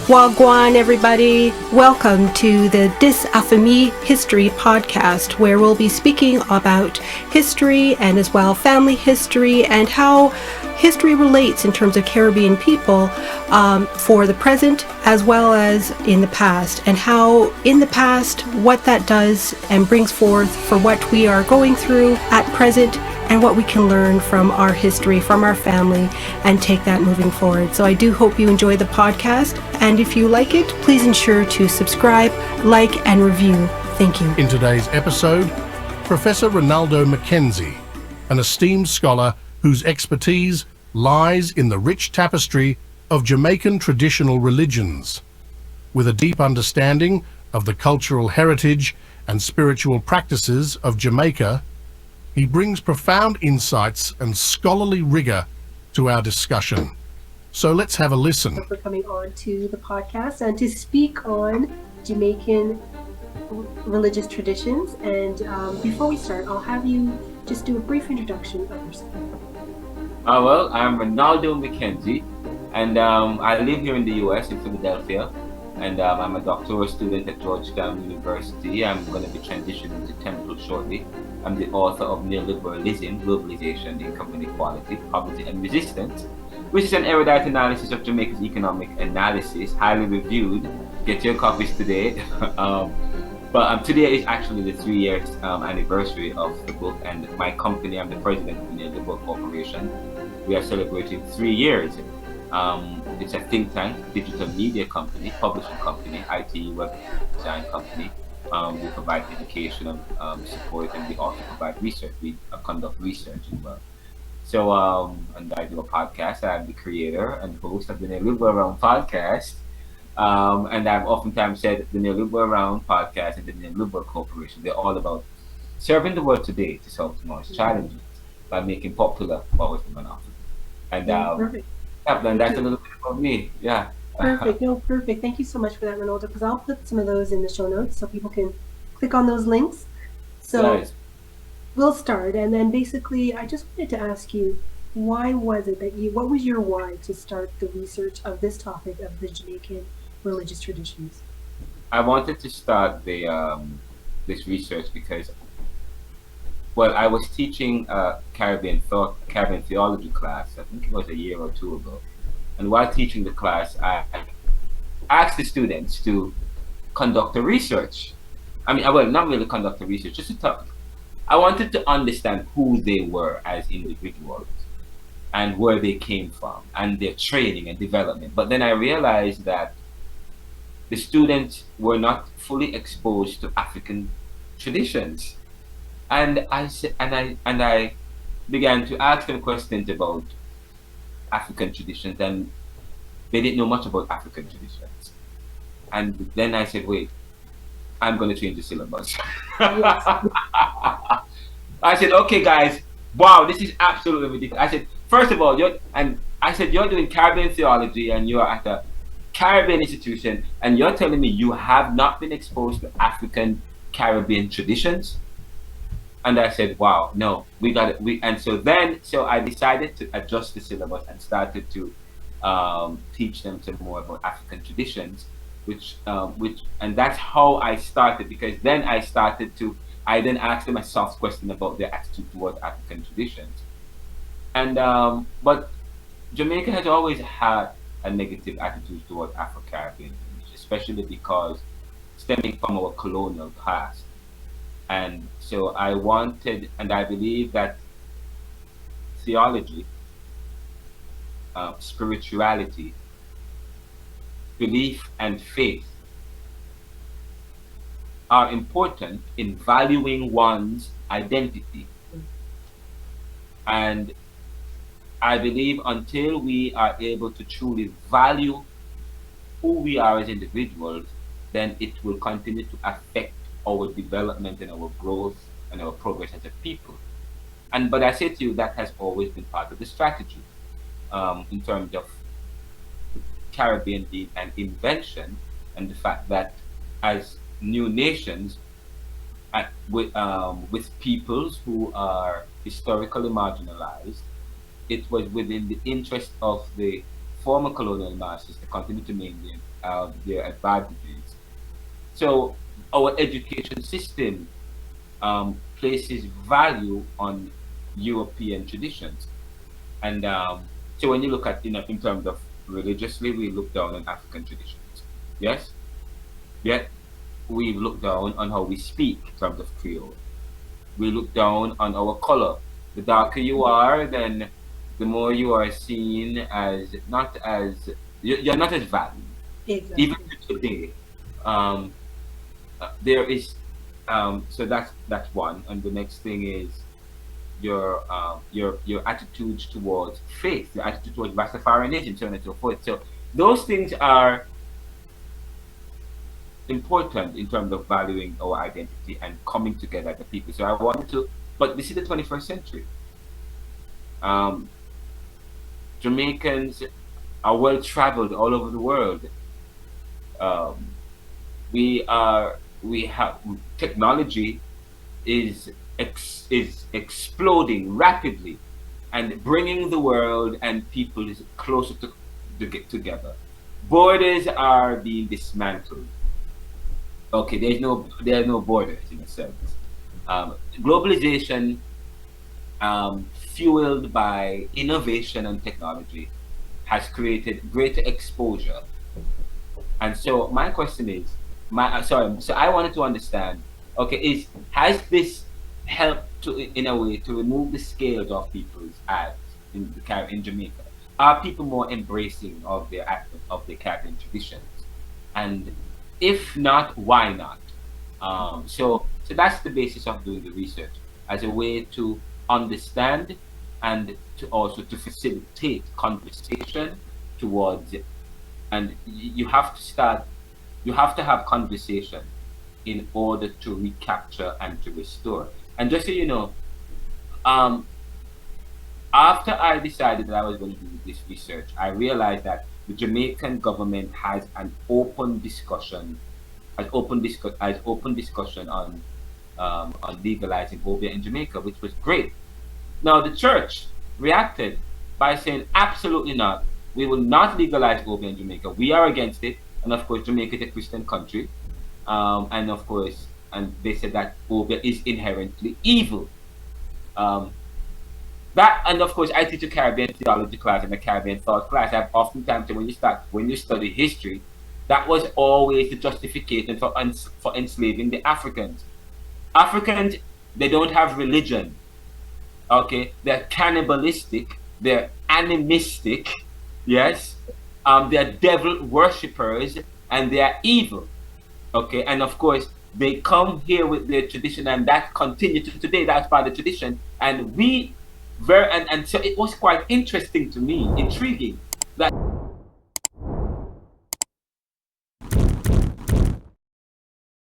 Wagwan, everybody. Welcome to the Dis Affamie History podcast, where we'll be speaking about history and as well family history and how history relates in terms of Caribbean people for the present as well as in the past, and how in the past what that does and brings forth for what we are going through at present, and what we can learn from our history, from our family, and take that moving forward. So I do hope you enjoy the podcast, and if you like it, please ensure to subscribe, like, and review. Thank you. In today's episode, Professor Renaldo McKenzie, an esteemed scholar whose expertise lies in the rich tapestry of Jamaican traditional religions. With a deep understanding of the cultural heritage and spiritual practices of Jamaica, he brings profound insights and scholarly rigor to our discussion. So let's have a listen. For coming on to the podcast and to speak on Jamaican religious traditions. And before we start, I'll have you just do a brief introduction of yourself. Well, I'm Renaldo McKenzie, and I live here in the US, in Philadelphia, and I'm a doctoral student at Georgetown University. I'm going to be transitioning to Temple shortly. I'm the author of Neoliberalism, Globalization, Income Inequality, Poverty and Resistance, which is an erudite analysis of Jamaica's economic analysis, highly reviewed. Get your copies today. But today is actually the 3 years anniversary of the book, and my company, I'm the president of the Neoliberal Corporation. We are celebrating 3 years. It's a think tank, digital media company, publishing company, IT, web design company. We provide education and support, and we also provide research. We conduct research as well. So, and I do a podcast. I'm the creator and host of the Neoliberal podcast. And I've oftentimes said the Neoliberal podcast and the Neoliberal Corporation, they're all about serving the world today to solve tomorrow's challenges by making popular what was going on. And Perfect. and that's a little bit about me. Yeah. Perfect. No, perfect. Thank you so much for that, Ronaldo, because I'll put some of those in the show notes so people can click on those links. So Nice. we'll start. And then basically, I just wanted to ask you, why was it that what was your why to start the research of this topic of the Jamaican religious traditions? I wanted to start the this research because, well, I was teaching a Caribbean theology class. I think it was a year or two ago. And while teaching the class, I asked the students to conduct a research. Well, not really conduct a research, just to talk. I wanted to understand who they were as individuals and where they came from and their training and development. But then I realized that the students were not fully exposed to African traditions. And I began to ask them questions about African traditions, and they didn't know much about African traditions. And then I said, wait, I'm going to change the syllabus. Yes. I said, okay, guys, wow, this is absolutely ridiculous. I said, first of all, you're doing Caribbean theology and you're at a Caribbean institution, and you're telling me you have not been exposed to African Caribbean traditions? And I said, wow, no, we got it. So I decided to adjust the syllabus and started to teach them some more about African traditions, and that's how I started, because then I then asked them a soft question about their attitude towards African traditions. And but Jamaica has always had a negative attitude towards Afro-Caribbean, especially because stemming from our colonial past. And so I believe that theology, spirituality, belief, and faith are important in valuing one's identity. And I believe until we are able to truly value who we are as individuals, then it will continue to affect our development and our growth and our progress as a people. But I say to you, that has always been part of the strategy in terms of Caribbean being an invention, and the fact that as new nations with peoples who are historically marginalized, it was within the interest of the former colonial masters to continue to their advantages. So our education system places value on European traditions, and so when you look at in terms of religiously, we look down on African traditions. Yes, yet we look down on how we speak in terms of Creole. We look down on our color. The darker you are, then the more you are seen as not as you're not as valued. Exactly. Even to today, um, there is so that's one, and the next thing is your attitude towards faith, your attitude towards Rastafarianism, so on and so forth. So those things are important in terms of valuing our identity and coming together as a people. So I wanted to, but this is the 21st century. Um, Jamaicans are well traveled all over the world. Um, we have technology is exploding rapidly and bringing the world and people closer to get together. Borders are being dismantled. Okay, there are no borders in a sense. Globalization, fueled by innovation and technology, has created greater exposure. And so my question is, so I wanted to understand, okay, has this helped to, in a way, to remove the scales off people's eyes in Jamaica? Are people more embracing of their Caribbean traditions? And if not, why not? So that's the basis of doing the research, as a way to understand and to also to facilitate conversation towards it. And you have to have conversation in order to recapture and to restore. And just so you know, after I decided that I was going to do this research, I realized that the Jamaican government has an open discussion, has open discussion on legalizing obeah in Jamaica, which was great. Now the church reacted by saying, absolutely not. We will not legalize obeah in Jamaica. We are against it. And of course, Jamaica is a Christian country. And of course, and they said that obeah is inherently evil. And of course, I teach a Caribbean theology class and a Caribbean thought class. I've oftentimes said when you study history, that was always the justification for enslaving the Africans. Africans, they don't have religion. Okay, they're cannibalistic, they're animistic, yes, they're devil worshippers, and they're evil. Okay, and of course they come here with their tradition, and that continues to today. That's part of the tradition, and so it was quite interesting to me, intriguing that